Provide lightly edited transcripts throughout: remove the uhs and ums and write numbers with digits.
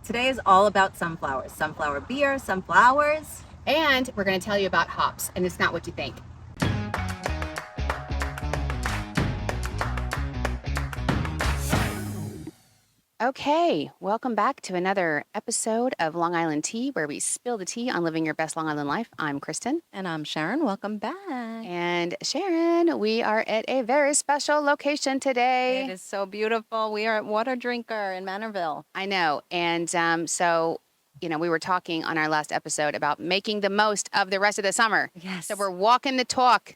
Today is all about sunflowers. Sunflower beer, sunflowers. And we're going to tell you about hops, and it's not what you think. Okay, welcome back to another episode of Long Island Tea, where we spill the tea on living your best Long Island life. I'm Kristen. And I'm Sharon. Welcome back. And Sharon, we are at a very special location today. It is so beautiful. We are at Waterdrinker in Manorville. I know. And we were talking on our last episode about making the most of the rest of the summer. Yes. So we're walking the talk,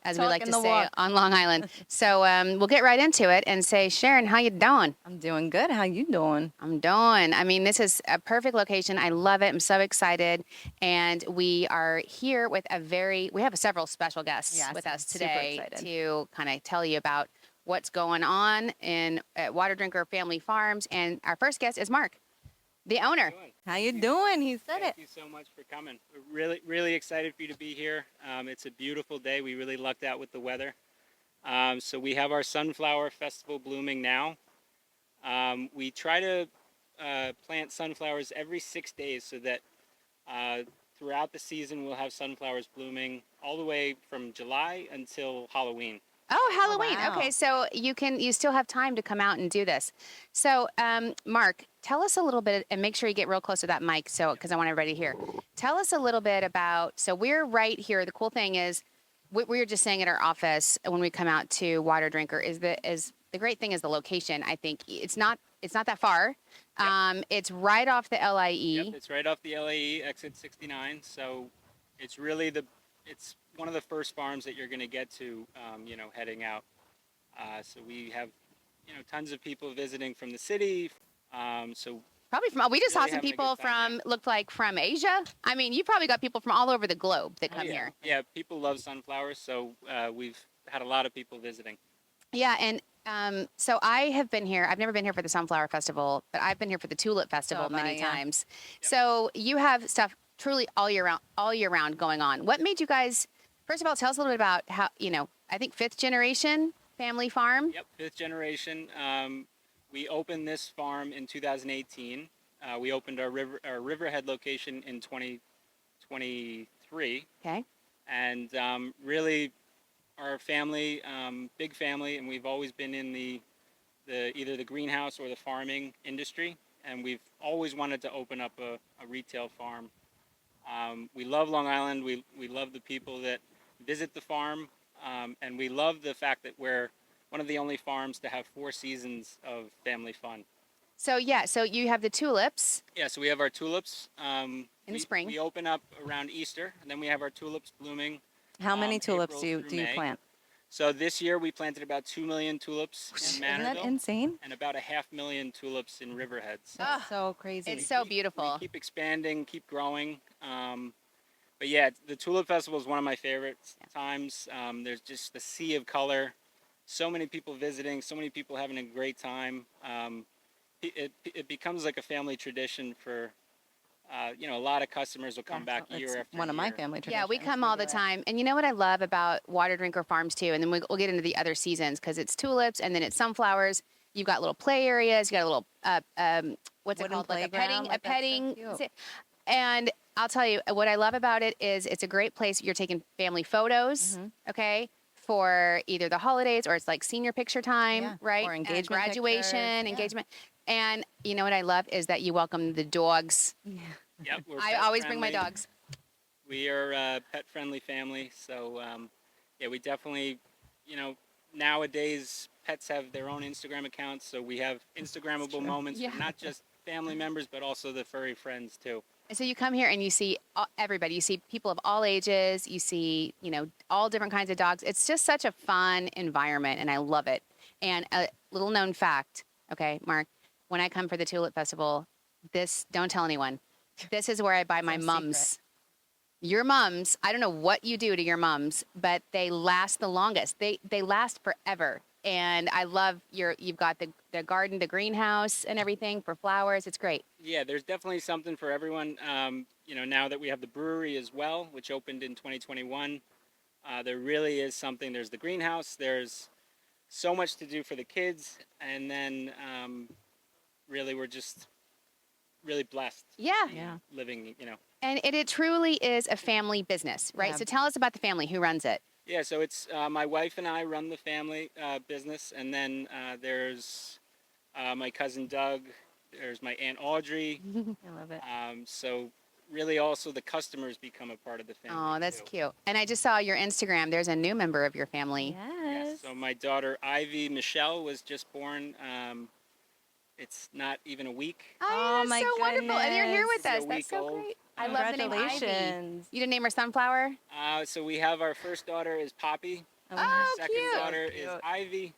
as we like to say on Long Island. So we'll get right into it and say, Sharon, how you doing? I'm doing good. How you doing? I'm doing. I mean, this is a perfect location. I love it. I'm so excited. And we are here with we have several special guests with us today to kind of tell you about what's going on at Waterdrinker Family Farms. And our first guest is Mark, the owner. How you doing? He said it. Thank you so much for coming. We're really excited for you to be here. It's a beautiful day. We really lucked out with the weather. So we have our Sunflower Festival blooming now. We try to plant sunflowers every 6 days so that throughout the season we'll have sunflowers blooming all the way from July until Halloween. Oh, Halloween. Wow. Okay, so you still have time to come out and do this. So, Mark, tell us a little bit, and make sure you get real close to that mic, because I want everybody to hear. Tell us a little bit about. So we're right here. The cool thing is, we were just saying at our office when we come out to Waterdrinker is the great thing is the location. I think it's not that far. Yep. It's right off the LIE. Yep, it's right off the LAE exit 69. So it's really it's one of the first farms that you're going to get to, heading out. So we have, tons of people visiting from the city. So probably we just really saw some people looked like from Asia. I mean, you probably got people from all over the globe that come here. Yeah, people love sunflowers, so we've had a lot of people visiting. Yeah, and so I have been here. I've never been here for the Sunflower Festival, but I've been here for the Tulip Festival many times. Yep. So you have stuff truly all year round going on. What made you guys? First of all, tell us a little bit about how I think 5th generation family farm. Yep, 5th generation. We opened this farm in 2018. We opened our Riverhead location in 2023. Okay. And really, our family, big family, and we've always been in either the greenhouse or the farming industry, and we've always wanted to open up a retail farm. We love Long Island. We love the people that visit the farm, and we love the fact that we're one of the only farms to have 4 seasons of family fun. So so you have the tulips. Yeah, so we have our tulips in the spring. We open up around Easter, and then we have our tulips blooming. How many tulips do you plant? So this year we planted about 2 million tulips in Manorville. Isn't that insane? And about 500,000 tulips in Riverhead. That's so crazy. It's so beautiful. We keep expanding, keep growing. But yeah, the Tulip Festival is one of my favorite times. There's just the sea of color. So many people visiting, so many people having a great time. It becomes like a family tradition for, a lot of customers will come back year after year. One of my family traditions. Yeah, we come all the time. And you know what I love about Waterdrinker Farms too? And then we'll get into the other seasons because it's tulips and then it's sunflowers. You've got little play areas. You got a little, what's it called? Like a petting. So and I'll tell you what I love about it is it's a great place. You're taking family photos, okay, for either the holidays or it's like senior picture time, right? Or engagement, graduation, engagement. And you know what I love is that you welcome the dogs. Yeah. Yep, I always bring my dogs. We are a pet-friendly family, so we definitely, nowadays pets have their own Instagram accounts, so we have Instagrammable moments for not just family members, but also the furry friends too. And so you come here and you see everybody. You see people of all ages. You see, all different kinds of dogs. It's just such a fun environment, and I love it. And a little known fact, okay, Mark, when I come for the Tulip Festival, don't tell anyone. This is where I buy my mums. Your mums, I don't know what you do to your mums, but they last the longest. They last forever. And I love you've got the garden, the greenhouse and everything for flowers. It's great. Yeah, there's definitely something for everyone. Now that we have the brewery as well, which opened in 2021, there really is something. There's the greenhouse. There's so much to do for the kids. And then really we're just really blessed. Yeah. Yeah. Living, And it truly is a family business, right? Yeah. So tell us about the family. Who runs it? Yeah, so it's my wife and I run the family business, and then there's my cousin Doug, there's my Aunt Audrey. I love it. So really also the customers become a part of the family. Oh, that's too. cute. And I just saw your Instagram. There's a new member of your family. Yes. So my daughter Ivy Michelle was just born. It's not even a week. Oh, that's my so wonderful. And you're here with goodness. us. A That's week so old. great. I love the name Ivy. Congratulations. You didn't name her Sunflower? So we have our first daughter is Poppy. Oh, Second cute. daughter is Ivy,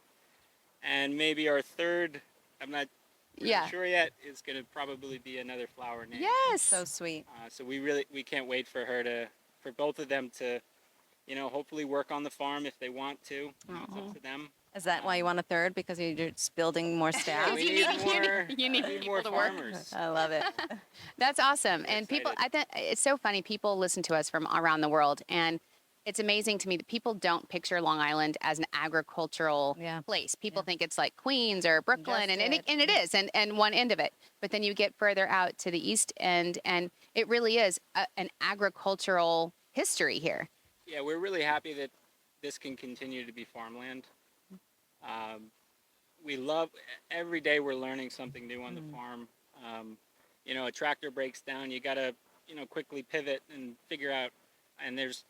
and maybe our third. I'm not Yeah. sure yet. Is going to probably be another flower name. Yes. So sweet. So we can't wait for both of them to, hopefully work on the farm if they want to. It's up to them. Is that why you want a third? Because you're just building more staff? We You need need- more. you need we need people more to work. farmers. I love it. That's awesome. And people, I think it's so funny. People listen to us from around the world, and it's amazing to me that people don't picture Long Island as an agricultural Yeah. place. People think it's like Queens or Brooklyn, and Just it is, and one end of it. But then you get further out to the east end, and it really is an agricultural history here. Yeah, we're really happy that this can continue to be farmland. We love every day we're learning something new on the farm. A tractor breaks down, you gotta quickly pivot and figure out. And there's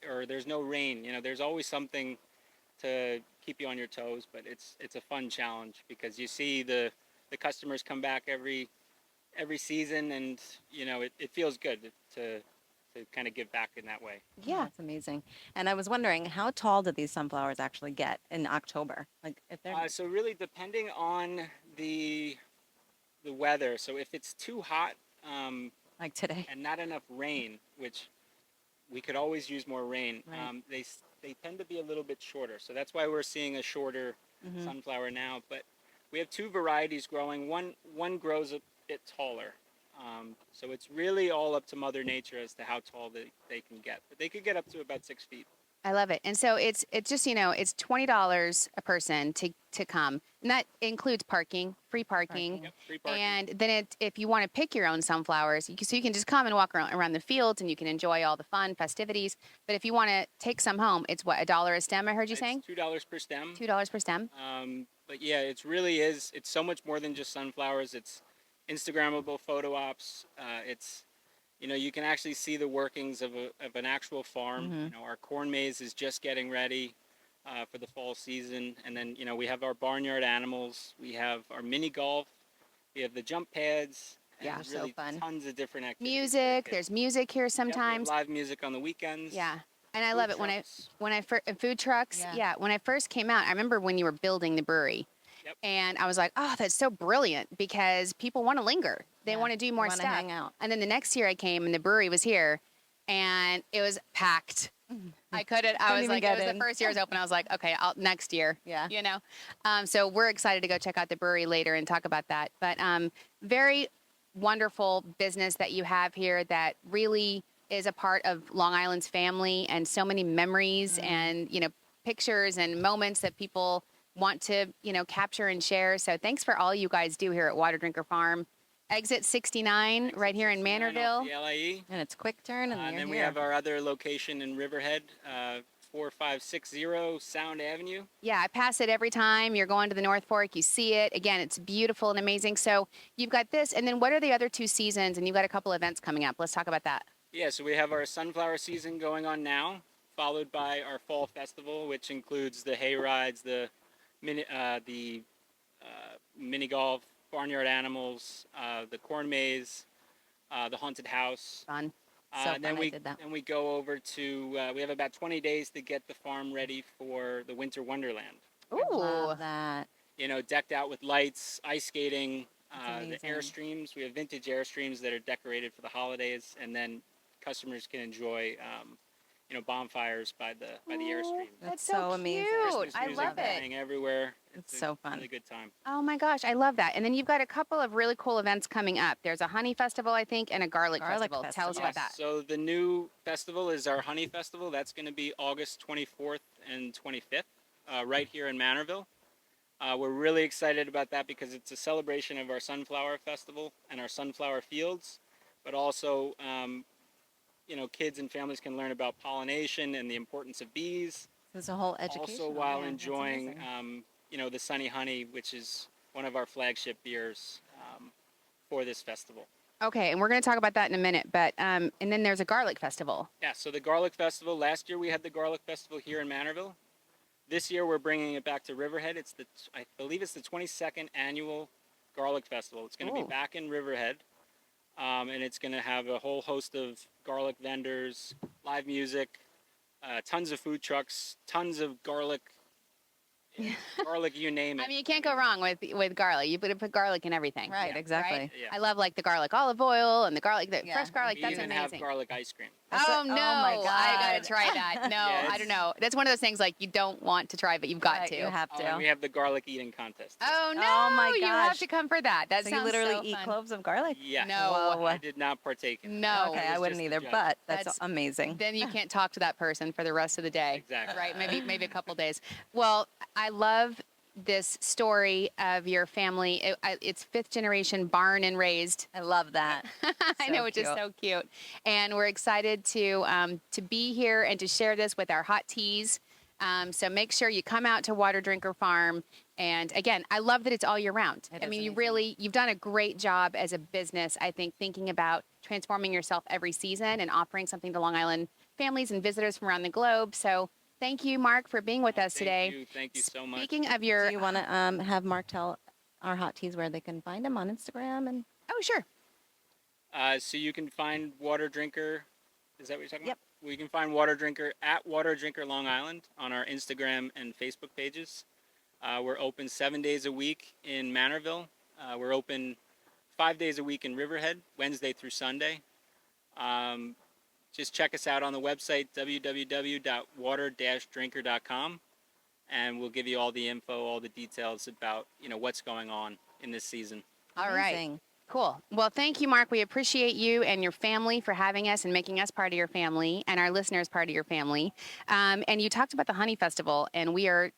no rain. There's always something to keep you on your toes. But it's a fun challenge because you see the customers come back every season, and it feels good to kind of give back in that way. Yeah. That's amazing. And I was wondering, how tall do these sunflowers actually get in October? Like if they're So really, depending on the weather. So if it's too hot like today. and not enough rain, which we could always use more rain, Right. they tend to be a little bit shorter. So that's why we're seeing a shorter sunflower now. But we have two varieties growing. One grows a bit taller. So it's really all up to Mother Nature as to how tall they can get. But they could get up to about 6 feet. I love it. And so it's just, it's $20 a person to come. And that includes parking, free parking. Yep, free parking. And then if you want to pick your own sunflowers, you can just come and walk around the fields, and you can enjoy all the fun festivities. But if you want to take some home, it's what, $1 a stem, I heard you saying? $2 per stem. $2 per stem. But yeah, it's so much more than just sunflowers. It's Instagrammable photo ops. It's, you can actually see the workings of an actual farm. Our corn maze is just getting ready for the fall season. And then, we have our barnyard animals. We have our mini golf. We have the jump pads. And Yeah. there's So really fun. tons of different activities. for Music. kids. There's music here Yep, we have sometimes. live music on the weekends. Yeah. And I Food love it trucks. when I food trucks. Yeah. Yeah. When I first came out, I remember when you were building the brewery. Yep. And I was like, oh, that's so brilliant because people want to linger. They Yeah, want to do they more wanna stuff. hang out. And then the next year I came and the brewery was here and it was packed. I couldn't. I was even like, it get was in. the first year it was open. I was like, okay, next year. Yeah. So we're excited to go check out the brewery later and talk about that. But very wonderful business that you have here that really is a part of Long Island's family and so many memories and, pictures and moments that people want to, capture and share. So thanks for all you guys do here at Waterdrinker Farm. Exit 69 right here in 69 off Manorville. The LIE. And it's quick turn and And you're then we here. have our other location in Riverhead, 4560 Sound Avenue. Yeah, I pass it every time you're going to the North Fork. You see it. Again, it's beautiful and amazing. So you've got this. And then what are the other two seasons? And you've got a couple events coming up. Let's talk about that. Yeah, so we have our sunflower season going on now, followed by our fall festival, which includes the hay rides, the mini golf, barnyard animals, the corn maze, the haunted house. Fun. So And then fun, I did that. then we go over to, we have about 20 days to get the farm ready for the Winter Wonderland. Ooh. Love that. Decked out with lights, ice skating, That's the amazing. Airstreams. We have vintage Airstreams that are decorated for the holidays, and then customers can enjoy, bonfires by the Airstream. That's so so amazing. cute. Christmas I music love it. playing everywhere. It's a so fun. Really good time. Oh my gosh, I love that. And then you've got a couple of really cool events coming up. There's a honey festival, I think, and a garlic festival. Tell us festival. about that. So the new festival is our Honey Festival. That's going to be August 24th and 25th, right here in Manorville. We're really excited about that because it's a celebration of our Sunflower Festival and our sunflower fields, but also, kids and families can learn about pollination and the importance of bees. There's a whole education. Also, while That's enjoying, amazing. the Sunny Honey, which is one of our flagship beers for this festival. Okay, and we're going to talk about that in a minute. But and then there's a garlic festival. Yeah, so the Garlic Festival, last year we had the Garlic Festival here in Manorville. This year we're bringing it back to Riverhead. I believe it's the 22nd annual Garlic Festival. It's going to be back in Riverhead, and it's going to have a whole host of garlic vendors, live music, tons of food trucks, tons of garlic, garlic, you name it. I mean, you can't go wrong with garlic. You put garlic in everything. Right, exactly. Right? Yeah. I love like the garlic olive oil and the garlic, fresh garlic. We That's even amazing. have garlic ice cream. Oh no! my I God. gotta try that. No, Yeah, I don't know. That's one of those things like you don't want to try, but you've got Right, to. You have to. And we have the garlic eating contest. Oh no! Oh, my You have gosh. to come for that. That So sounds you literally so eat fun. cloves of garlic? Yes. No. Whoa. I did not partake in No. Okay, was I wouldn't just either, the judge. but that's That's- amazing. Then you can't talk to that person for the rest of the day. Exactly. Right? Maybe a couple days. Well, I love this story of your family. It's fifth generation barn and raised. I love that. I So know, which is cute. so cute. And we're excited to be here and to share this with our hot teas. So make sure you come out to Waterdrinker Farm. And again, I love that it's all year round. It I is mean, amazing. you've done a great job as a business, I think, thinking about transforming yourself every season and offering something to Long Island families and visitors from around the globe. So thank you, Mark, for being with us today. Thank you so much. Speaking of your, Do you want to have Mark tell our hot teas where they can find them on Instagram? And oh, sure. So you can find Waterdrinker. Is that what you're talking Yep. about? We can find Waterdrinker at Waterdrinker Long Island on our Instagram and Facebook pages. We're open 7 days a week in Manorville. We're open 5 days a week in Riverhead, Wednesday through Sunday. Just check us out on the website, www.water-drinker.com, and we'll give you all the info, all the details about what's going on in this season. All right. amazing. Cool. Well, thank you, Mark. We appreciate you and your family for having us and making us part of your family and our listeners part of your family. And you talked about the Honey Festival, and we are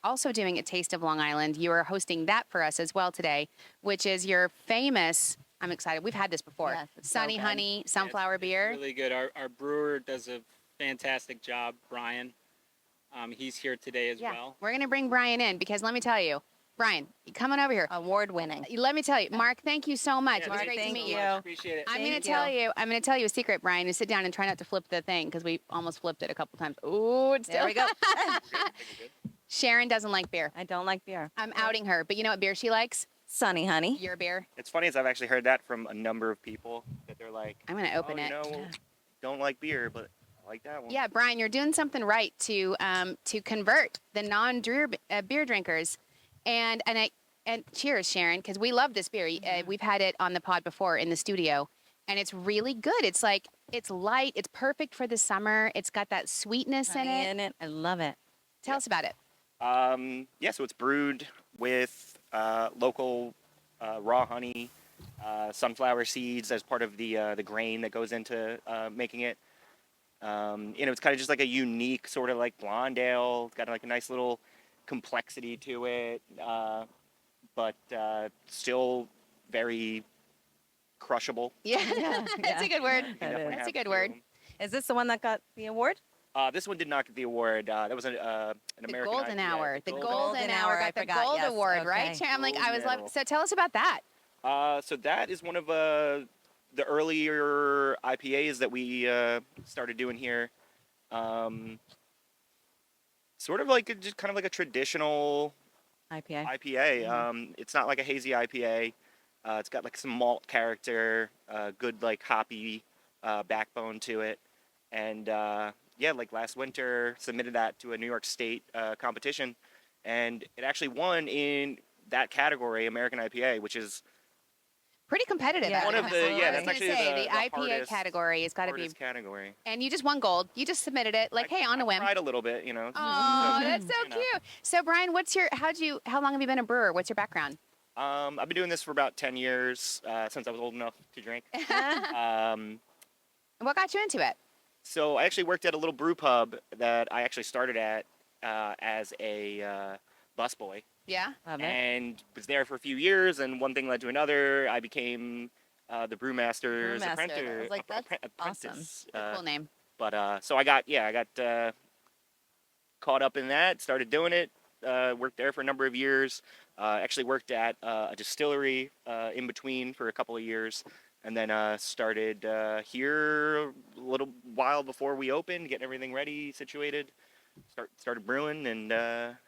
also doing a Taste of Long Island. You are hosting that for us as well today, which is your famous, I'm excited, we've had this before, Yes, it's so Sunny good. Honey Sunflower It's Beer. really good. Our brewer does a fantastic job, Brian. He's here today as well. We're going to bring Brian in because let me tell you, Brian, come on over here. Award winning. Let me tell you, Mark, thank you so much. Yeah, it was Mark, great to thank meet you. you. Appreciate it. I'm going to Thank tell you. A secret, Brian. You sit down and try not to flip the thing because we almost flipped it a couple times. Ooh, it's There we go. Sharon doesn't like beer. I don't like beer. I'm outing her, but you know what beer she likes? Sunny Honey. Your beer. It's funny as I've actually heard that from a number of people that they're like, I'm going to open oh, it. don't like beer, but I like that one. Yeah, Brian, you're doing something right to convert the non-beer drinkers, and cheers, Sharon, because we love this beer. We've had it on the pod before in the studio, and it's really good. It's like it's light. It's perfect for the summer. It's got that sweetness Honey in it. I love it. Tell us about it. Yeah, so it's brewed with local raw honey, sunflower seeds as part of the grain that goes into making it. It's kind of just like a unique sort of like blonde ale. It's got like a nice little complexity to it, but still very crushable. Yeah, Yeah, that's yeah. a good word. You can definitely That's a have good two word. of 'em. Is this the one that got the award? This one did not get the award. That was an The American golden IPA. hour. The Golden golden Hour, hour I got the forgot. gold Yes, award, right? okay. Sharon? I'm like, I was Gold like, medal. so tell us about that. So that is one of the earlier IPAs that we started doing here. Sort of like just kind of like a traditional IPA. IPA. It's not like a hazy IPA. It's got like some malt character, good like hoppy backbone to it, and yeah, like last winter submitted that to a New York State competition, and it actually won in that category, American IPA, which is Pretty competitive. Yeah, I one was of gonna the say. yeah, I was that's gonna actually say the IPA hardest, category has got to be. hardest category. And you just won gold. You just submitted it, like, hey, on a I whim. tried a little bit, you know. Oh, that's so You know. cute. So, Brian, how long have you been a brewer? What's your background? I've been doing this for about 10 years, since I was old enough to drink. What got you into it? So I actually worked at a little brew pub that I actually started at as a busboy. Yeah. Love it. and was there for a few years. And one thing led to another. I became the brewmaster's Brewmaster. I was like, that's awesome. apprentice. Cool name. But so I got caught up in that. Started doing it. Worked there for a number of years. Actually worked at a distillery in between for a couple of years, and then started here a little while before we opened, getting everything ready, situated. Started brewing, and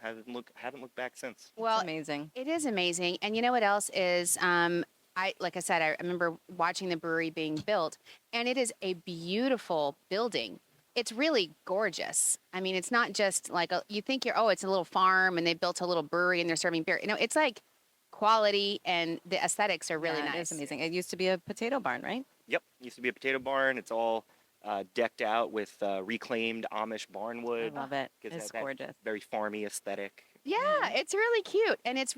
haven't looked back since. Well, It's amazing. it is amazing. And you know what else is? Like I said, I remember watching the brewery being built, and it is a beautiful building. It's really gorgeous. I mean, it's not just like you think it's a little farm and they built a little brewery and they're serving beer. You know, it's like quality and the aesthetics are really Yeah, nice. It is amazing. It used to be a potato barn, right? Yep, used to be a potato barn. It's all decked out with reclaimed Amish I barnwood. love it. Gives It's that gorgeous. very farmy aesthetic. Yeah, it's really cute, and it's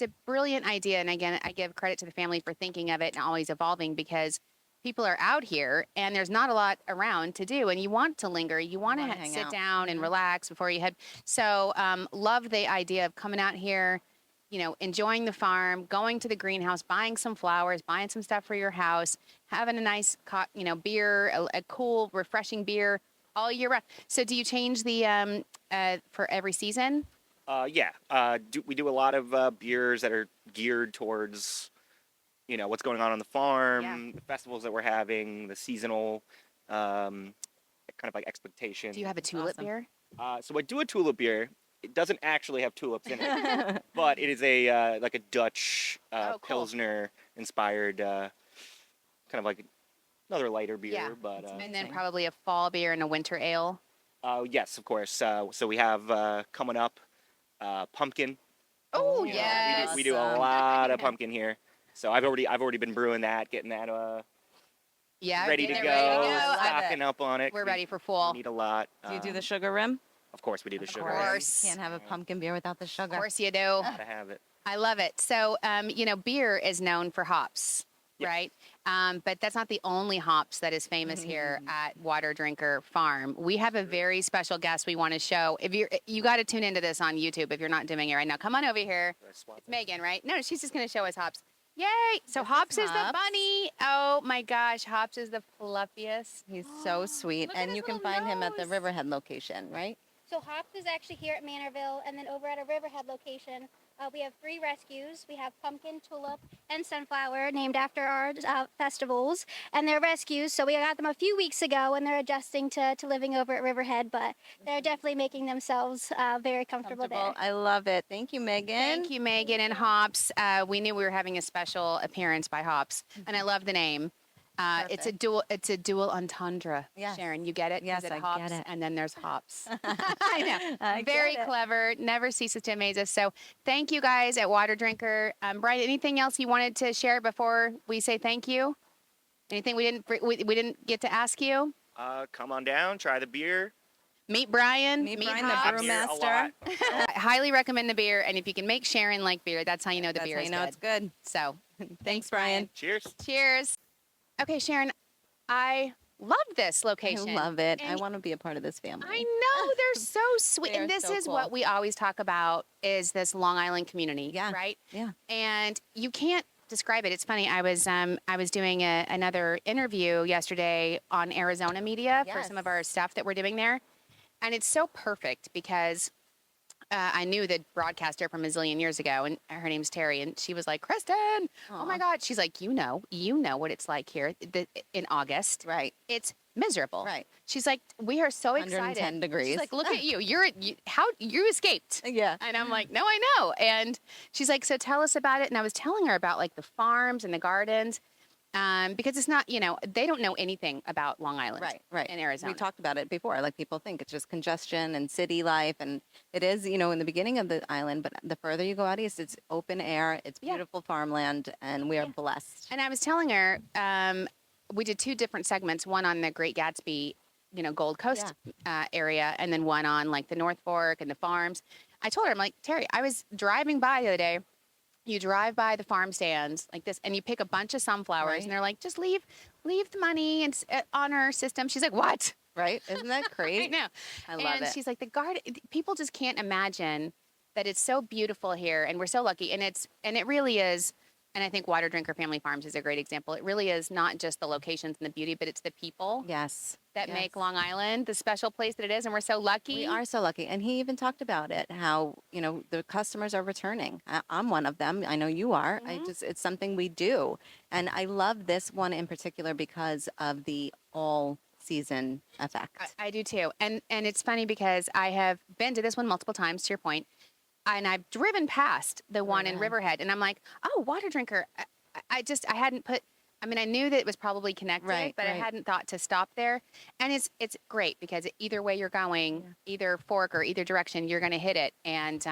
a brilliant idea. And again, I give credit to the family for thinking of it and always evolving, because people are out here and there's not a lot around to do, and you want to linger, you want to wanna hang sit out. down and relax before you head. So, love the idea of coming out here, enjoying the farm, going to the greenhouse, buying some flowers, buying some stuff for your house, having a nice, beer, a cool, refreshing beer all year round. So, do you change the for every season? We do a lot of beers that are geared towards, what's going on the farm, Yeah. the festivals that we're having, the seasonal kind of like expectation. Do you have a tulip Awesome. beer? So I do a tulip beer. It doesn't actually have tulips in it, but it is a like a Dutch Oh, cool. Pilsner inspired kind of like another lighter beer. Yeah. But And then Amazing. probably a fall beer and a winter ale. yes, of course. So we have coming up pumpkin. Oh, Yeah, yes. We do a Awesome. lot of pumpkin here. So I've already been brewing that, getting that Yeah, ready to get go, it ready to go. Love it. stocking up on it. We're We ready for fall. need a lot. Do you do the Um, sugar rim? Of course, we do the Of sugar. course. Can't have a pumpkin beer without the sugar. Of course you do. Gotta have it. I love it. So, beer is known for hops, Yep. right? But that's not the only hops that is famous here at Waterdrinker Farm. We have a very special guest we want to show. If you got to tune into this on YouTube if you're not doing it right now. Come on over here. Do I swap It's it? Megan, right? No, she's just going to show us hops. Yay! So This is Hops is the Hops. bunny. Oh my gosh, Hops is the fluffiest. He's so sweet. Look at And his you can little find him at the nose. Riverhead location, right? So Hops is actually here at Manorville, and then over at our Riverhead location, we have 3 rescues. We have pumpkin, tulip, and sunflower, named after our festivals, and they're rescues. So we got them a few weeks ago, and they're adjusting to living over at Riverhead, but they're definitely making themselves very comfortable there. I love it. Thank you, Megan. Thank you, Megan and Hops. We knew we were having a special appearance by Hops, and I love the name. It's a dual entendre. Yes. Sharon, you get it? 'Cause Yes, it I hops, get it. and then there's hops. I know. I Very get it. clever. Never ceases to amaze us. So thank you guys at Waterdrinker. Brian, anything else you wanted to share before we say thank you? Anything we didn't get to ask you? Come on down, try the beer. Meet Brian. Meet Brian, the Hops. brew Beer a master. lot. I highly recommend the beer, and if you can make Sharon like beer, that's how you know the That's beer how is you know good. it's good. So Thanks, Brian. Cheers. cheers. Okay, Sharon, I love this location. I love it. I And want to be a part of this family. I know they're so sweet, They and are this so is cool. what we always talk about: is this Long Island community, Yeah. right? Yeah. And you can't describe it. It's funny. I was doing another interview yesterday on Arizona media for some of Yes. our stuff that we're doing there, and it's so perfect because I knew the broadcaster from a zillion years ago, and her name's Terry, and she was like, "Kristen, oh my Aw. God!" She's like, "You know what it's like here in August. Right. It's miserable." Right. She's like, "We are so excited." 110 degrees. She's like, "Look at you. How you escaped?" Yeah. And I'm like, "No, I know." And she's like, "So tell us about it." And I was telling her about like the farms and the gardens, because it's not, they don't know anything about Long Island, Right. in Arizona. We talked about it before. Like people think it's just congestion and city life. And it is, in the beginning of the island, but the further you go out east, it's open air, it's Yeah. beautiful farmland, and we are blessed. And I was telling her, we did 2 different segments, one on the Great Gatsby, Gold Coast area, and then one on like the North Fork and the farms. I told her, I'm like, Terry, I was driving by the other day. You drive by the farm stands like this, and you pick a bunch of sunflowers, Right. and they're like, just leave the money and on our system. She's like, what? Right? Isn't that I great? know. I love And it. she's like, the garden. People just can't imagine But it's so beautiful here, and we're so lucky. And it really is. And I think Waterdrinker Family Farms is a great example. It really is not just the locations and the beauty, but it's the people Yes. that make Yes. Long Island the special place that it is. And we're so lucky. We are so lucky. And he even talked about it, how, the customers are returning. I'm one of them. I know you are. It's something we do. And I love this one in particular because of the all season effect. I do too. And it's funny because I have been to this one multiple times, to your point, and I've driven past the one in Riverhead, and I'm like, oh, Waterdrinker. I hadn't put. I mean, I knew that it was probably connected, but I hadn't thought to stop there. And it's great because either way you're going, either fork or either direction, you're going to hit it. And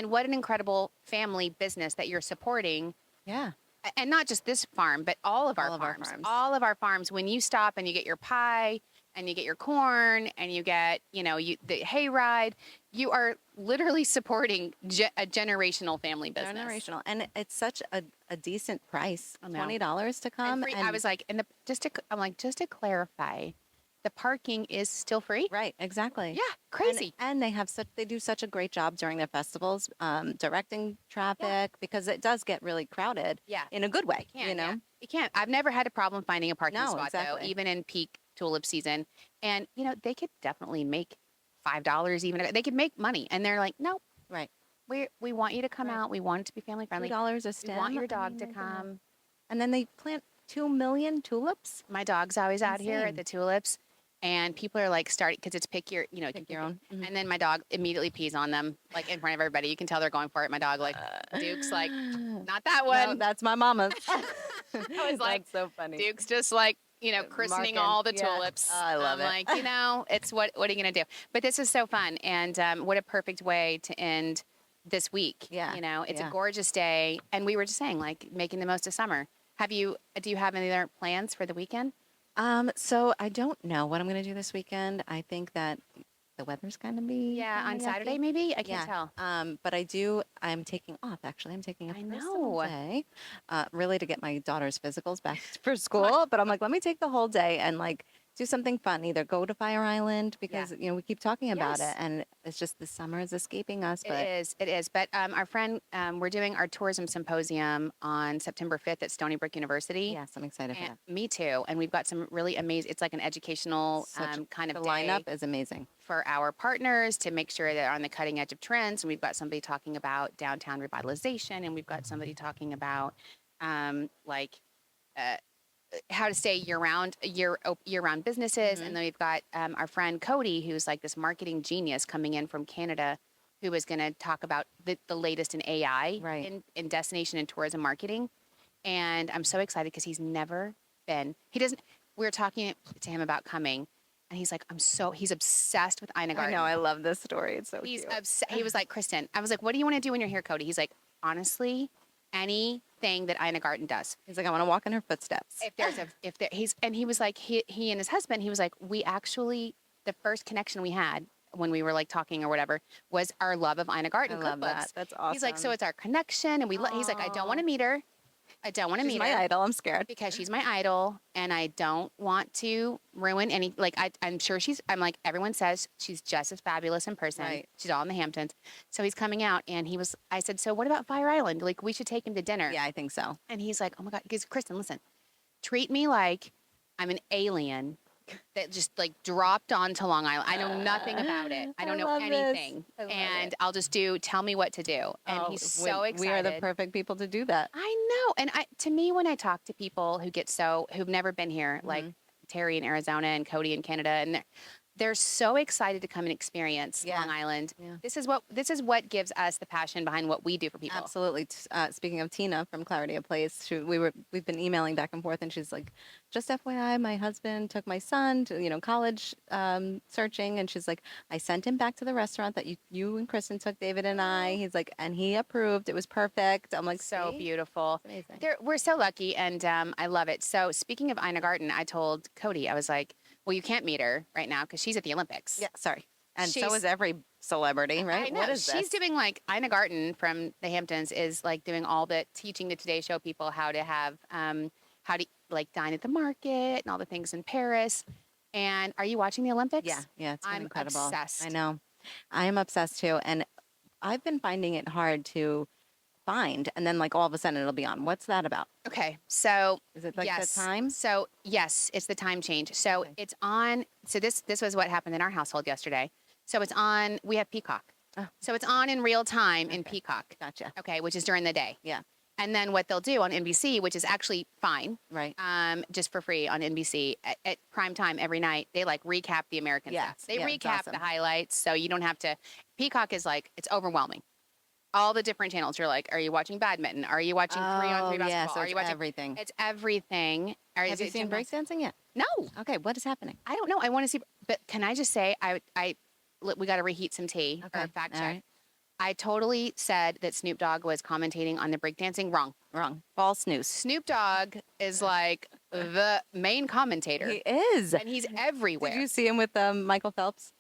what an incredible family business that you're supporting. Yeah. And not just this farm, but all of our farms. All of our farms. When you stop and you get your pie and you get your corn and you get, the hayride, you are literally supporting a generational family business. Generational. And it's such a decent price. I know. $20 to come. And free, I was like, just to clarify, the parking is still free? Right, exactly. Yeah, crazy. And they do such a great job during their festivals, directing traffic because it does get really crowded. Yeah. In a good way. Yeah. You can't. I've never had a problem finding a parking spot though, exactly. even in peak tulip season. And they could definitely make $5 even. They could make money, and they're like, nope. Right. We want you to come out. We want it to be family friendly. $2 a stem. We want your dog to come. And then they plant 2 million tulips. My dog's always out here at Insane. the tulips, and people are like starting because it's pick your own. Mhm. And then my dog immediately pees on them, like in front of everybody. You can tell they're going for it. My dog, like Duke's, like not that one. No, that's my mama's. I was like, that's so funny. Duke's just like, christening Marking. all the Yeah. tulips. Oh, I love I'm it. like, it's what are you going to do? But this is so fun. And what a perfect way to end this week. Yeah. It's a Yeah. gorgeous day. And we were just saying, like, making the most of summer. Do you have any other plans for the weekend? So I don't know what I'm going to do this weekend. I think that the weather's going to be On kinda Saturday, yucky. maybe? I can't tell. But I'm taking off, actually. I'm taking a I personal know. day, really to get my daughter's physicals back for school. But I'm like, let me take the whole day and like do something fun. Either go to Fire Island because, we keep talking about Yes. it. And it's just the summer is escaping us. But It is. But our friend, we're doing our tourism symposium on September 5th at Stony Brook University. yes, I'm excited for And that. me too. And we've got some really amazing, it's like an educational kind The of lineup day is amazing. for our partners to make sure they're on the cutting edge of trends. And we've got somebody talking about downtown revitalization, and we've got somebody talking about how to stay year-round businesses. And then we've got our friend Cody, who's like this marketing genius coming in from Canada, who is going to talk about the latest in AI Right. in destination and tourism marketing. And I'm so excited because he's never been. We were talking to him about coming, and he's like, he's obsessed with Ina I Garten. know. I love this story. It's so He's cute. He was like, Kristen, I was like, what do you want to do when you're here, Cody? He's like, honestly, anything that Ina Garten does. He's like, I want to walk in her footsteps. He was like, he and his husband, he was like, the first connection we had when we were like talking or whatever was our love of Ina Garten I cookbooks. love that. That's awesome. He's like, so it's our connection, and he's like, I don't want to meet her. I don't want to She's meet my her idol. I'm scared. because she's my idol, and I don't want to ruin any. Like I'm sure I'm like everyone says she's just as fabulous in person. Right. She's all in the Hamptons. So he's coming out, and I said, so what about Fire Island? Like we should take him to dinner. Yeah, I think so. And he's like, oh my God. He goes, Kristen, listen, treat me like I'm an alien that just like dropped onto Long Island. I know nothing about it. I don't know love this. anything. I love And it. I'll just tell me what to do. And he's so excited. We are the perfect people to do that. I know. And to me, when I talk to people who've never been here, like Terry in Arizona and Cody in Canada, and they're so excited to come and experience Yeah. Long Island. Yeah. This is what gives us the passion behind what we do for people. Absolutely. Speaking of Tina from Clarity of Place, we've been emailing back and forth, and she's like, just FYI, my husband took my son to college searching, and she's like, I sent him back to the restaurant that you and Kristen took, David and I. He's like, and he approved. It was perfect. I'm like, So "See? beautiful. It's amazing. We're so lucky, and I love it. So speaking of Ina Garten, I told Cody, I was like, well, you can't meet her right now because she's at the Olympics. Yeah, sorry. And so She's- is every celebrity, right? I know. What is She's this? doing like Ina Garten from the Hamptons is like doing all the teaching the Today Show people how to have how to like dine at the market and all the things in Paris. And are you watching the Olympics? Yeah, it's been I'm incredible. obsessed. I know. I am obsessed too. And I've been finding it hard to find, and then like all of a sudden it'll be on. What's that about? Okay, so Is it like yes, the time? so yes, it's the time change. So Okay. it's on. So this was what happened in our household yesterday. So it's on. We have Peacock. Oh, So it's on in real time in Okay. Peacock. Gotcha. Okay, which is during the day. Yeah. And then what they'll do on NBC, which is actually fine, Right. just for free on NBC at prime time every night, they like recap the American Yeah, stuff. They yeah, it's recap awesome. the highlights, so you don't have to. Peacock is like it's overwhelming. All the different channels. You're like, are you watching badminton? Are you watching 3-on-3 basketball? Yeah, so Are it's you watching everything. It's everything. Or Have is you it seen gymnastics? breakdancing yet? No, Okay, what is happening? I don't know. I want to see, but can I just say, we got to reheat some tea or Okay, fact all check. right. I totally said that Snoop Dogg was commentating on the breakdancing. Wrong. Wrong. False news. Snoop Dogg is like the main commentator, He is. and he's everywhere. Did you see him with Michael Phelps?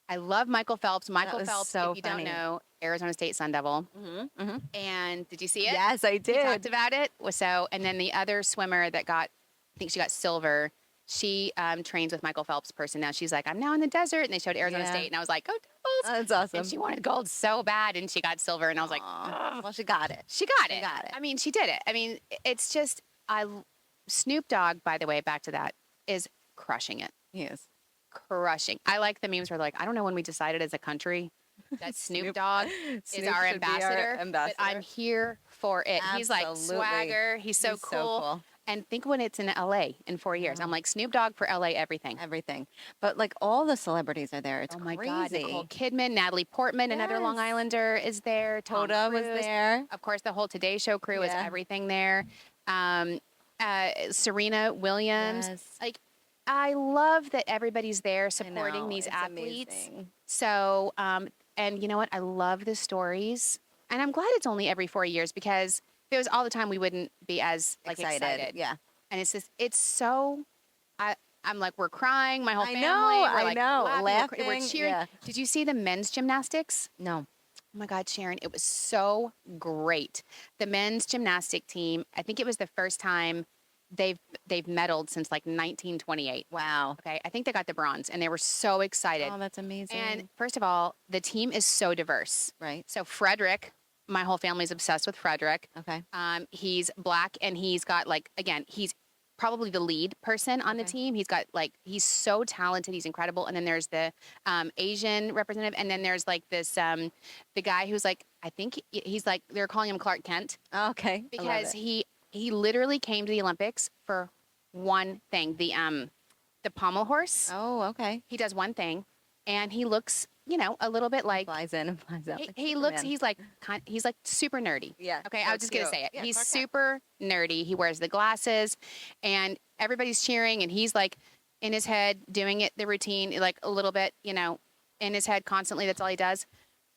I love Michael Phelps. Michael was Phelps, so if you funny. don't know, Arizona State Sun Devil. Mm-hmm. Mm-hmm. And did you see it? Yes, I We did. talked about it. So, and then the other swimmer that got, I think she got silver. She trains with Michael Phelps' person now. She's like, I'm now in the desert, and they showed Arizona Yeah. State, and I was like, go Devils! That's awesome. And she wanted gold so bad, and she got silver, and I was like, Aw. ugh. Well, she got it. She got She it. got it. I mean, she did it. I mean, it's just Snoop Dogg, by the way, back to that, is crushing it. He is. Crushing. I like the memes where they're like, I don't know when we decided as a country that Snoop Snoop- Dogg is Snoop our should be our ambassador, ambassador. but I'm here for it. He's like Absolutely. swagger. He's so He's cool. And think when it's in LA in 4 years. I'm like, Snoop Dogg for LA, everything. Everything. But like all the celebrities are there. It's Oh my crazy. God. Nicole Kidman, Natalie Portman, another Long Yes. Islander is there. Tom Hoda was Cruise. there. Of course, the whole Today Show crew is Yeah. everything there. Serena Williams. Yes. Like, I love that everybody's there I supporting know, these it's athletes. amazing. So, and you know what? I love the stories. And I'm glad it's only every 4 years because if it was all the time, we wouldn't be as like excited. Yeah. And it's just, it's so, I'm like, we're crying, my whole I family. know, we're I like know, laughing, we're laughing, cheering. yeah. Did you see the men's gymnastics? No. Oh my God, Sharon, it was so great. The men's gymnastic team, I think it was the first time they've medaled since like 1928. Wow. Okay, I think they got the bronze and they were so excited. Oh, that's amazing. And first of all, the team is so diverse. right. So Frederick, my whole family's obsessed with Frederick. Okay. He's black and he's got like, again, he's probably the lead person on the Okay. team. He's got like, he's so talented. He's incredible. And then there's the Asian representative. And then there's like this, the guy who's like, I think he's like, they're calling him Clark Kent Okay. I love because it. he literally came to the Olympics for one thing, the pommel horse. Oh, okay. He does one thing and he looks, you know, a little bit like, Flies in and flies out. he like looks, Superman. he's like super nerdy. Yeah. Okay, so I was just gonna cute. say it. Yeah, He's Clark Kent. super nerdy. He wears the glasses, and everybody's cheering, and he's like in his head doing it the routine, like a little bit, you know, in his head constantly. That's all he does,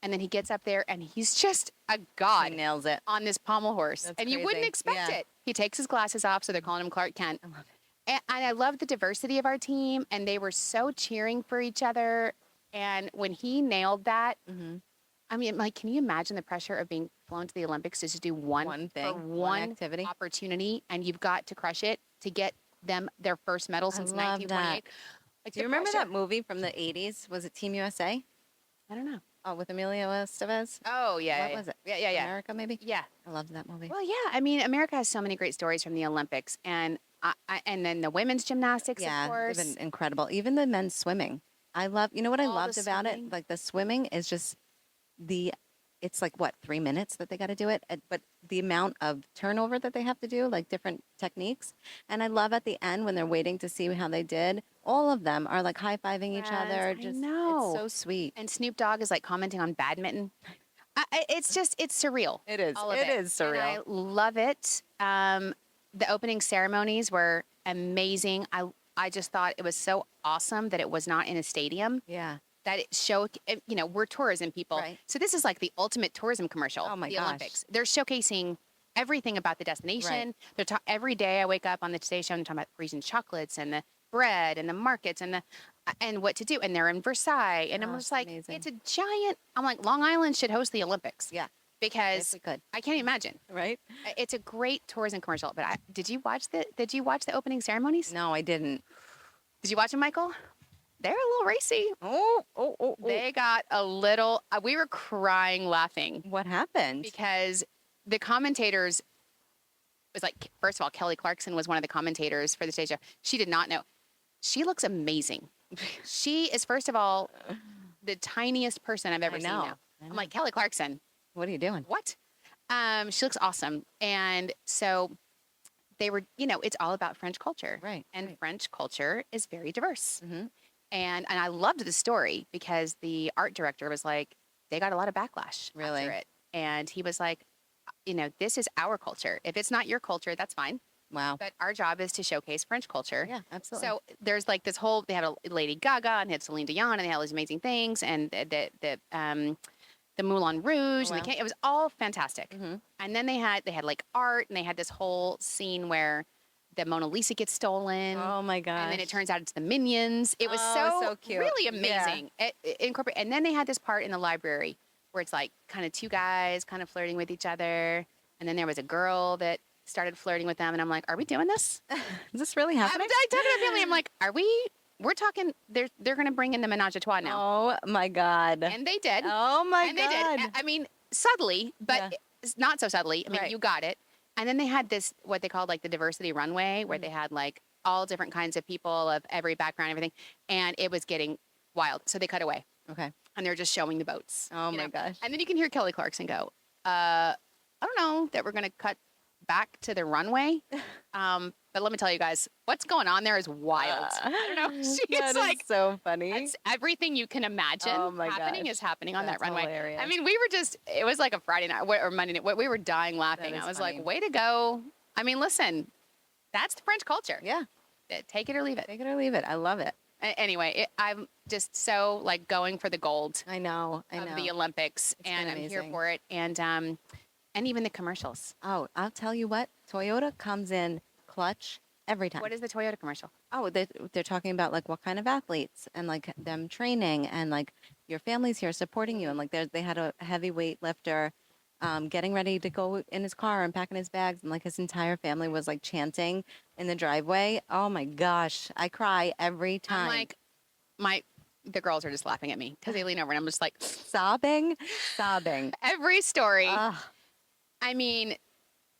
and then he gets up there, and he's just a He god nails it. on this pommel horse, That's and you wouldn't crazy. expect Yeah. it. He takes his glasses off, so they're calling him Clark Kent. I love it. And I love the diversity of our team, and they were so cheering for each other. And when he nailed that, Mm-hmm. I mean, like, can you imagine the pressure of being flown to the Olympics to just do one One for thing, one one activity. opportunity, and you've got to crush it to get them their first medal I since love 1928? Like, Do you the remember pressure- that movie from the 80s? Was it Team USA? I don't know. Oh, with Emilio Estevez? Oh yeah, What yeah, was it? Yeah. America, maybe? Yeah. I loved that movie. Well, yeah. I mean, America has so many great stories from the Olympics, and and then the women's gymnastics, Yeah, of course. they've been incredible. Even the men's swimming. I love, you know what I All the loved about swimming. it? Like the swimming is just it's like what, 3 minutes that they got to do it? But the amount of turnover that they have to do, like different techniques. And I love at the end when they're waiting to see how they did, all of them are like high fiving each Yes, other. I Just, know. it's so sweet. And Snoop Dogg is like commenting on badminton. It's just, it's surreal. It is. All of It is And I surreal. love it. The opening ceremonies were amazing. I just thought it was so awesome that it was not in a stadium. Yeah. That it showed, you know, we're tourism people. Right. So this is like the ultimate tourism commercial. Oh my the gosh. Olympics. They're showcasing everything about the destination. They're every day I wake up on the Today Show and talking about Parisian chocolates and the bread and the markets and what to do. And they're in Versailles. And I'm Oh, just it's like, amazing. it's a giant. I'm like, Long Island should host the Olympics. Yeah. Because If we could. I can't imagine. Right? It's a great tourism commercial. But did you watch the opening ceremonies? No, I didn't. Did you watch them, Michael? they're a little racy. Oh. They got a little, we were crying laughing What happened? because the commentators was like, first of all, Kelly Clarkson was one of the commentators for the stage show. She did not know. She looks amazing. She is, first of all, the tiniest person I've ever seen now. I'm like, Kelly Clarkson, what are you doing? what? She looks awesome. And so they were, it's all about French culture. Right. And French culture is very diverse. Mm-hmm. And I loved the story because the art director was like, they got a lot of backlash Really? after it. And he was like, this is our culture. If it's not your culture, that's fine. Wow. But our job is to showcase French culture. Yeah, absolutely. So there's like this whole, they had a Lady Gaga and they had Celine Dion and they had all these amazing things and the Moulin Rouge and it was all fantastic. Mm-hmm. And then they had like art and they had this whole scene where the Mona Lisa gets stolen. Oh my gosh. And then it turns out it's the Minions. It was so cute. really amazing. And then they had this part in the library where it's like kind of two guys kind of flirting with each other. And then there was a girl that started flirting with them. And I'm like, are we doing this? Is this really happening? I talked to my family. I'm like, we're talking, they're going to bring in the menage a trois now. Oh my God. And they did. Oh my and God. they did. I mean, subtly, but it's not so subtly. I mean, you got it. And then they had this, what they called like the diversity runway, where they had like all different kinds of people of every background, everything. And it was getting wild. So they cut away. Okay. And they're just showing the boats. Oh my gosh. And then you can hear Kelly Clarkson go, I don't know that we're going to cut back to the runway. But let me tell you guys, what's going on there is wild. I don't know. She's like, so funny. it's everything you can imagine happening is happening on that runway. Hilarious. I mean, we were just, it was like a Friday night or Monday night. We were dying laughing. I was funny. like, way to go. I mean, listen, that's the French culture. Yeah. Take it or leave it. Take it or leave it. I love it. Anyway, I'm just so like going for the gold I know. of the Olympics, It's and been I'm here amazing. for it. And even the commercials. Oh, I'll tell you what. Toyota comes in clutch every time. What is the Toyota commercial? Oh, they're talking about like what kind of athletes and like them training and like your family's here supporting you and like they had a heavyweight lifter getting ready to go in his car and packing his bags and like his entire family was like chanting in the driveway. Oh my gosh, I cry every time. I'm like, the girls are just laughing at me because they lean over and I'm just like sobbing. every story. Ugh. I mean,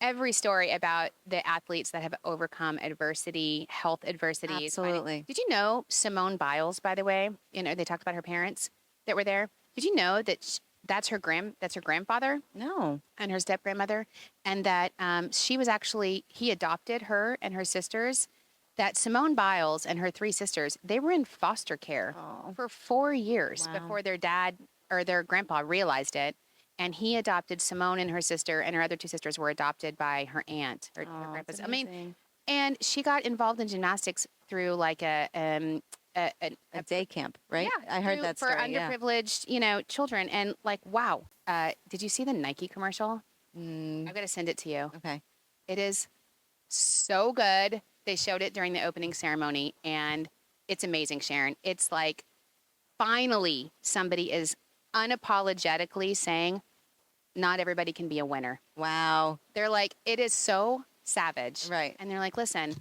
every story about the athletes that have overcome adversity, health adversities. Absolutely. Did you know Simone Biles, by the way, they talked about her parents that were there. Did you know that that's her grandfather No. and her step grandmother, and that he adopted her and her sisters. That Simone Biles and her three sisters, they were in foster care for 4 years before their dad or their grandpa realized it. And he adopted Simone and her sister, and her other two sisters were adopted by her aunt or her grandpa's. I mean, and she got involved in gymnastics through like a day camp, right? Yeah, I heard that story. for underprivileged, children. And like, wow, did you see the Nike commercial? I'm gonna send it to you. Okay. It is so good. They showed it during the opening ceremony, and it's amazing, Sharon. It's like finally somebody is unapologetically saying not everybody can be a winner. Wow. They're like, it is so savage. Right. And they're like, listen,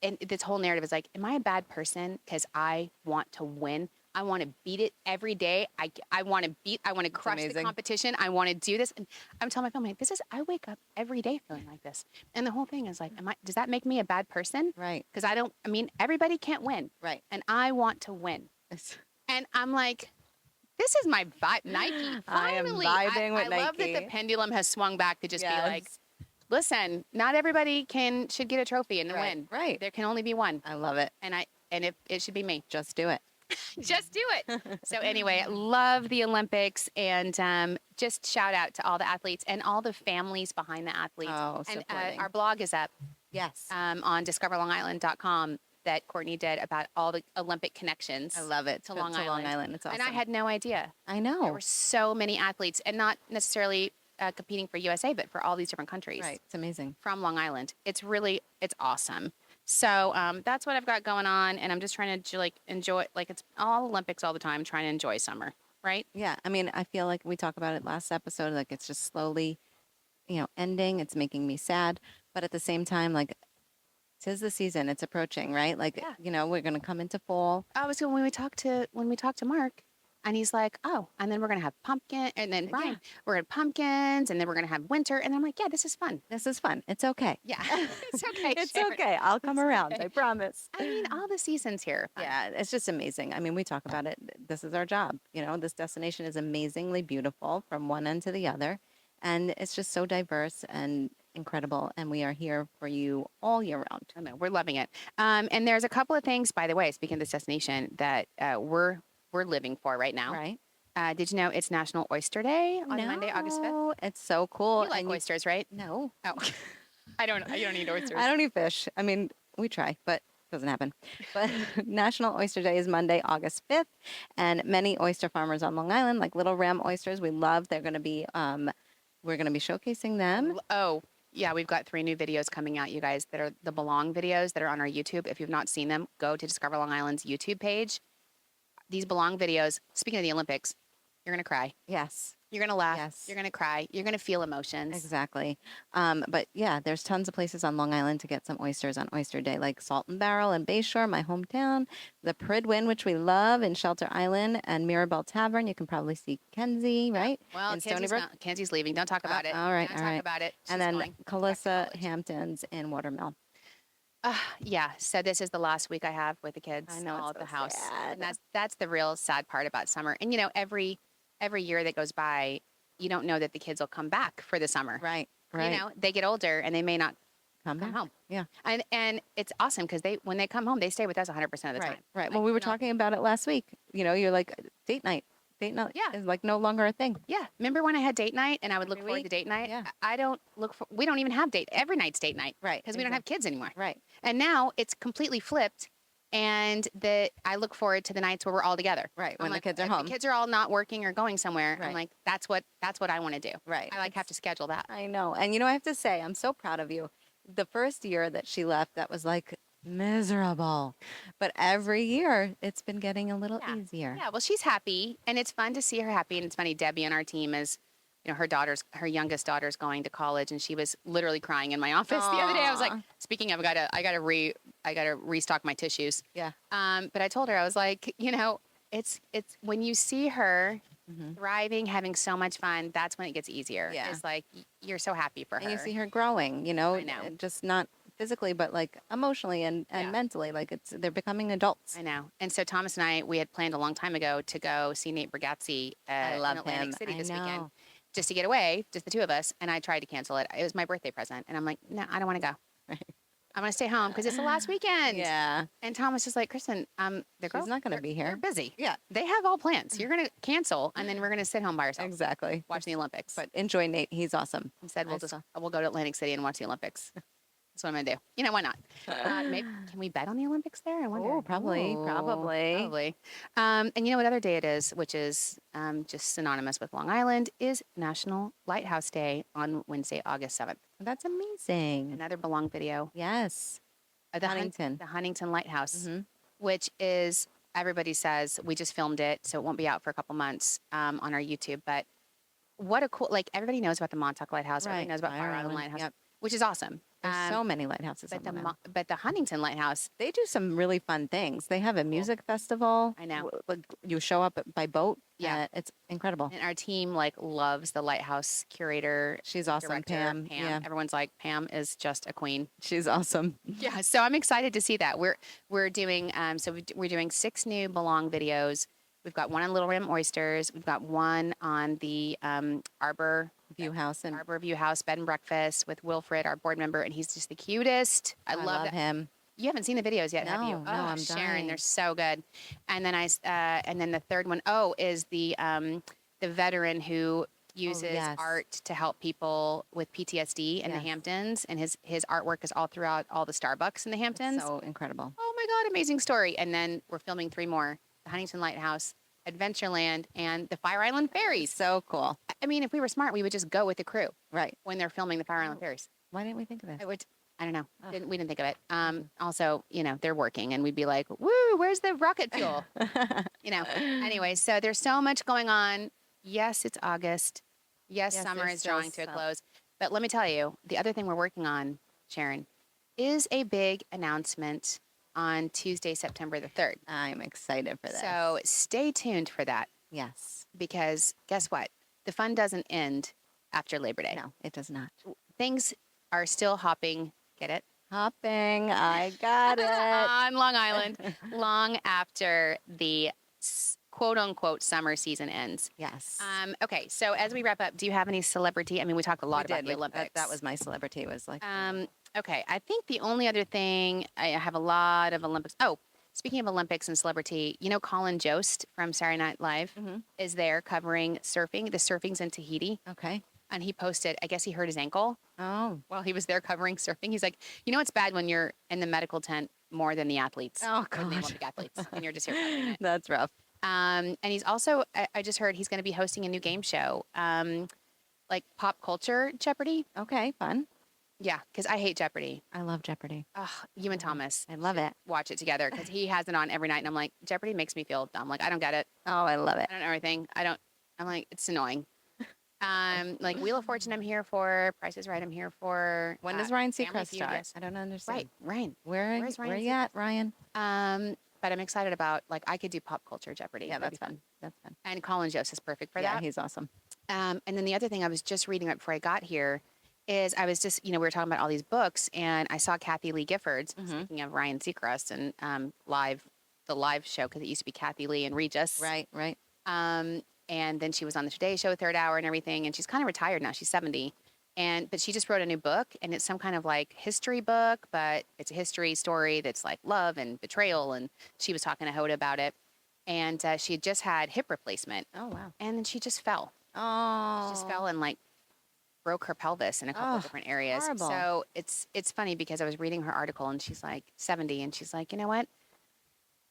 and this whole narrative is like, am I a bad person because I want to win? I want to beat it every day. I want to crush the competition. I want to do this. And I'm telling my family, I wake up every day feeling like this. And the whole thing is like, does that make me a bad person? Right. Because everybody can't win. Right. And I want to win. And I'm like, this is my vibe. Nike. Finally, I am vibing with Nike. I love that the pendulum has swung back to just be like, listen, not everybody should get a trophy and win. Right. There can only be one. I love it. And it should be me. Just do it. Just do it. So anyway, love the Olympics, and just shout out to all the athletes and all the families behind the athletes. Oh, and supporting. our blog is up Yes. on discoverlongisland.com that Courtney did about all the Olympic connections. I love it. To Long Island. It's awesome. And I had no idea. I There know. were so many athletes, and not necessarily competing for USA, but for all these different countries. Right. It's amazing. From Long Island. It's awesome. So that's what I've got going on, and I'm just trying to enjoy, it's all Olympics all the time, trying to enjoy summer, right? Yeah. I mean, I feel like we talked about it last episode, like it's just slowly, ending. It's making me sad. But at the same time, like 'Tis the season. It's approaching, right? Like, Yeah. we're going to come into fall. I was when we talked to Mark, and he's like, "Oh, and then we're gonna have pumpkin, and then Brian, we're gonna have pumpkins, and then we're gonna have winter." And I'm like, "Yeah, this is fun. This is fun. It's okay. Yeah, it's okay. It's Sharon. okay. I'll come It's around. okay. I promise. I mean, all the seasons here. Are fun. Yeah, it's just amazing. I mean, we talk about it. This is our job. This destination is amazingly beautiful from one end to the other. And it's just so diverse and incredible. And we are here for you all year round. I know we're loving it. And there's a couple of things, by the way, speaking of this destination, that we're living for right now. Right? Did you know it's National Oyster Day on Monday, August 5th? No, it's so cool. You like and oysters, right? No. Oh, I don't. You don't eat oysters. I don't eat fish. I mean, we try, but it doesn't happen. But National Oyster Day is Monday, August 5th. And many oyster farmers on Long Island, like Little Ram Oysters, we love. We're going to be showcasing them. Oh, yeah, we've got 3 new videos coming out, you guys, that are the Belong videos that are on our YouTube. If you've not seen them, go to Discover Long Island's YouTube page. These Belong videos, speaking of the Olympics, you're going to cry. Yes. You're going to laugh. Yes. You're going to cry. You're going to feel emotions. Exactly. But yeah, there's tons of places on Long Island to get some oysters on Oyster Day, like Salt and Barrel in Bayshore, my hometown, the Pridwin, which we love, in Shelter Island, and Mirabelle Tavern. You can probably see Kenzie, right? Well, in Stony Brook. Kenzie's leaving. Don't talk about it. All right, Don't all talk right. about it. She's And then going back to Calissa college. Hamptons in Watermill. Yeah. So this is the last week I have with the kids. I know, all it's at the so house, sad. and that's the real sad part about summer. And every year that goes by, you don't know that the kids will come back for the summer. Right, right. They get older and they may not Come come back. home. Yeah. And it's awesome because when they come home, they stay with us 100% of the Right, time. right. Like, Well, we were talking about it last week. You're like, date night. Date night Yeah. is like no longer a thing. Yeah. Remember when I had date night and I would look Every forward to week? date night? Yeah. We don't even have every night's date night. Right. Because we don't have kids anymore. Right. And now it's completely flipped. And I look forward to the nights where we're all together. Right. I'm When the like, kids are if home. the kids are all not working or going somewhere. Right. I'm like, that's what I want to do. Right. I have to schedule that. I know. And I have to say, I'm so proud of you. The first year that she left, that was like miserable. But every year, it's been getting a little easier. Yeah, well, she's happy, and it's fun to see her happy. And it's funny, Debbie on our team is, her youngest daughter's going to college, and she was literally crying in my office the other day. I was like, Aw. speaking of, I gotta restock my tissues. Yeah. But I told her, I was like, it's when you see her Mhm. thriving, having so much fun, that's when it gets easier. Yeah. It's like you're so happy for her. And you see her growing, I know. just not physically, but like emotionally and Yeah. mentally. Like they're becoming adults. I know. And so Thomas and I, we had planned a long time ago to go see Nate Brigazzi I love in Atlantic him. City I this weekend, know. just to get away, just the two of us. And I tried to cancel it. It was my birthday present, and I'm like, no, I don't want to go. Right. I want to stay home because it's the last weekend. Yeah. And Thomas is like, Kristen, She's not going to be They're here. busy. Yeah. They have all plans. You're going to cancel, and then we're going to sit home by ourselves, Exactly. watching the Olympics. But enjoy Nate. He's awesome. Instead, I we'll go to Atlantic City and watch the Olympics. That's what I'm gonna do. Why not? Maybe can we bet on the Olympics there? I wonder. Oh, probably. Probably. And you know what other day it is, which is just synonymous with Long Island, is National Lighthouse Day on Wednesday, August 7th. That's amazing. Another Belong video. Yes. The Huntington. The Huntington Lighthouse, Mhm. which is, everybody says, we just filmed it, so it won't be out for a couple months on our YouTube. But what a cool, everybody knows about the Montauk Lighthouse. Everybody knows about Fire Island Lighthouse, Yep. which is awesome. There's so many lighthouses. But on Long Island. the Huntington Lighthouse, They do some really fun things. They have a music festival. I know. Like you show up by boat. Yeah. It's incredible. and our team loves the lighthouse curator. She's awesome, Director, Pam. Yeah, Everyone's like, Pam is just a queen. she's awesome. Yeah, so I'm excited to see that. We're doing we're doing 6 new Belong videos. We've got one on Little Rim Oysters. We've got one on the Arbor View House and View House Bed and Breakfast with Wilfred, our board member, and he's just the cutest. I love that. him. You haven't seen the videos yet, have you? No, I'm Sharon, dying. they're so good. And then and then the third one, is the veteran who uses yes. art to help people with PTSD in the Yes. Hamptons, and his artwork is all throughout all the Starbucks in the Hamptons. So incredible. Oh my God, amazing story! And then we're filming 3 more: the Huntington Lighthouse, Adventureland, and the Fire Island Ferries. So cool. I mean, if we were smart, we would just go with the crew Right. when they're filming the Fire Island Ferries. Why didn't we think of this? I don't know. Ugh. We didn't think of it. Also, they're working, and we'd be like, "Woo, where's the rocket fuel?" Anyway, so there's so much going on. Yes, it's August. Yes, Yes, summer there's is still drawing to a some. close. But let me tell you, the other thing we're working on, Sharon, is a big announcement on Tuesday, September the 3rd. I'm excited for this. So stay tuned for that yes. because guess what? The fun doesn't end after Labor Day. No, it does not. Things are still hopping. Get it? Hopping. I got it. On Long Island, long after the quote unquote summer season ends. Yes. Okay, so as we wrap up, do you have any celebrity? I mean, we talked a lot about the Olympics. That was my celebrity. Was like. Okay, I think the only other thing I have a lot of Olympics. Oh, speaking of Olympics and celebrity, you know, Colin Jost from Saturday Night Live is there covering surfing. The surfing's in Tahiti. Okay. And he posted, I guess he hurt his ankle Oh. while he was there covering surfing. He's like, you know, it's bad when you're in the medical tent more than the athletes. Oh, or the gosh. Olympic athletes, and you're just here covering it. That's rough. And he's also, I just heard he's going to be hosting a new game show, like pop culture Jeopardy. Okay. Fun. Yeah, because I hate Jeopardy. I love Jeopardy. Oh, you and Thomas. I love it. Watch it together because he has it on every night, and I'm like, Jeopardy makes me feel dumb. Like I don't get it. Oh, I love it. I don't know everything. I'm like, it's annoying. Like Wheel of Fortune, I'm here for. Price is Right, I'm here for. When does Ryan Family Seacrest Feud, start? yes. I don't understand. Right, Ryan. Where's Ryan you at, Ryan? But I'm excited about like I could do pop culture Jeopardy. Yeah, That'd that's be fun. That's fun. And Colin Jost is perfect for Yeah, that. he's awesome. And then the other thing I was just reading right before I got here is I was just, we were talking about all these books, and I saw Kathy Lee Gifford's, speaking of Ryan Seacrest and the live show, because it used to be Kathy Lee and Regis. Right. And then she was on the Today Show, third hour and everything, and she's kind of retired now. She's 70. But she just wrote a new book, and it's some kind of like history book, but it's a history story that's like love and betrayal. And she was talking to Hoda about it. And she had just had hip replacement. Oh wow. And then she just fell. Oh. She just fell and like broke her pelvis in a couple Oh, of different areas. horrible. So it's funny because I was reading her article, and she's like 70, and she's like, you know what?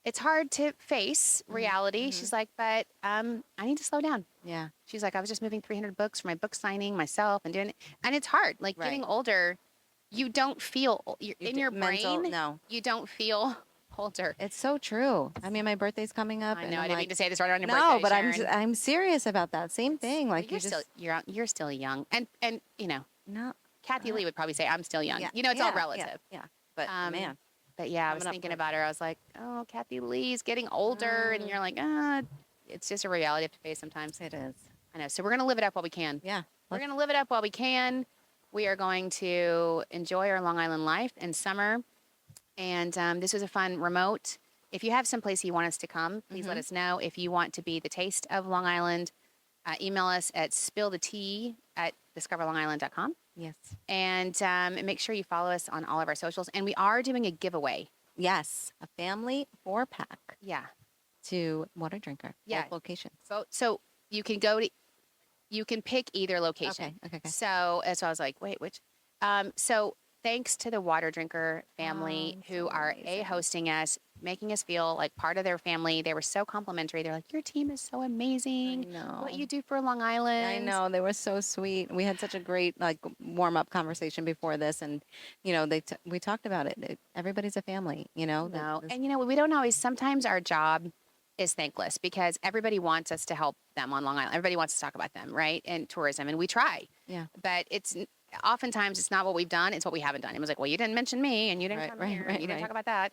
It's hard to face reality. She's like, but I need to slow down. Yeah. She's like, I was just moving 300 books for my book signing myself and doing it. And it's hard. Like getting older, you don't feel in your mental, brain. No. You don't feel older. It's so true. I mean, my birthday's coming up. I and know. I'm I didn't like, mean to say this right on your no, birthday. but Sharon. I'm serious about that. Same thing. Like But you're still young. And no. Kathy Lee would probably say I'm still young. Yeah. It's all relative. Yeah. But man. But yeah, I was Coming up thinking quick. about her. I was like, oh, Kathy Lee's getting older, and you're like, it's just a reality you have to face sometimes. It is. I know. So we're gonna live it up while we can. Yeah. We're gonna live it up while we can. We are going to enjoy our Long Island life in summer, and this was a fun remote. If you have someplace you want us to come, please let us know. If you want to be the taste of Long Island, email us at spillthetea@discoverlongisland.com. Yes. And make sure you follow us on all of our socials. And we are doing a giveaway. Yes. A family 4-pack Yeah. to Waterdrinker. Yeah. Both locations. So you can pick either location. Okay. So that's why I was like, wait, which? So thanks to the Waterdrinker family who so are amazing. hosting us, making us feel like part of their family. They were so complimentary. They're like, your team is so amazing. I know. What you do for Long Island. I know, they were so sweet. We had such a great warm up conversation before this, and we talked about it. Everybody's a family, No. And we don't always, sometimes our job is thankless because everybody wants us to help them on Long Island. Everybody wants to talk about them, right? And tourism, and we try. Yeah. But oftentimes it's not what we've done, it's what we haven't done. It was like, well, you didn't mention me, and you didn't Right, come right, here, right, and you didn't right. talk about that.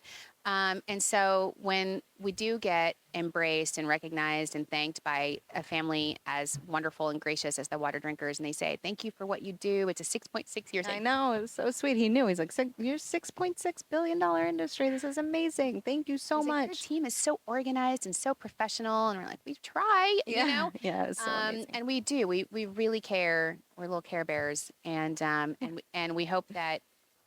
And so when we do get embraced and recognized and thanked by a family as wonderful and gracious as the Waterdrinkers, and they say, thank you for what you do. It's a 6.6 years. I know, it was so sweet. He knew. He's like, you're $6.6 billion industry. This is amazing. Thank you so He's like, your much. team is so organized and so professional. And we're like, we try, Yeah, it was so amazing. and we do. We really care. We're little care bears, and we hope that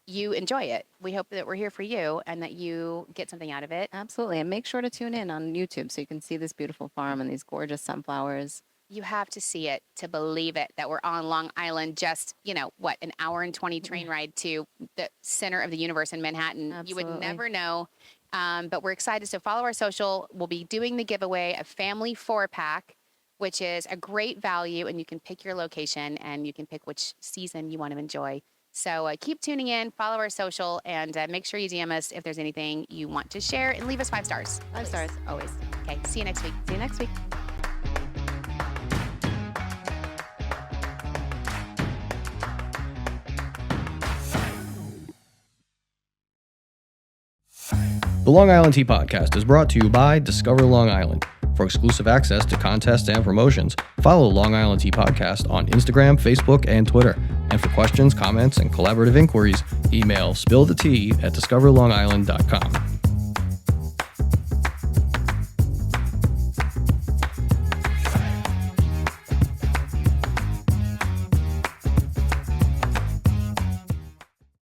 you enjoy it. We hope that we're here for you and that you get something out of it. Absolutely. And make sure to tune in on YouTube so you can see this beautiful farm and these gorgeous sunflowers. You have to see it to believe it that we're on Long Island, just, an hour and 20 train ride to the center of the universe in Manhattan. Absolutely. You would never know. But we're excited. So follow our social. We'll be doing the giveaway, a family 4-pack, which is a great value. And you can pick your location and you can pick which season you want to enjoy. So keep tuning in, follow our social, and make sure you DM us if there's anything you want to share, and leave us 5 stars. 5 stars, always. Okay, see you next week. See you next week. The Long Island Tea Podcast is brought to you by Discover Long Island. For exclusive access to contests and promotions, follow Long Island Tea Podcast on Instagram, Facebook, and Twitter. And for questions, comments, and collaborative inquiries, email spillthetea@discoverlongisland.com.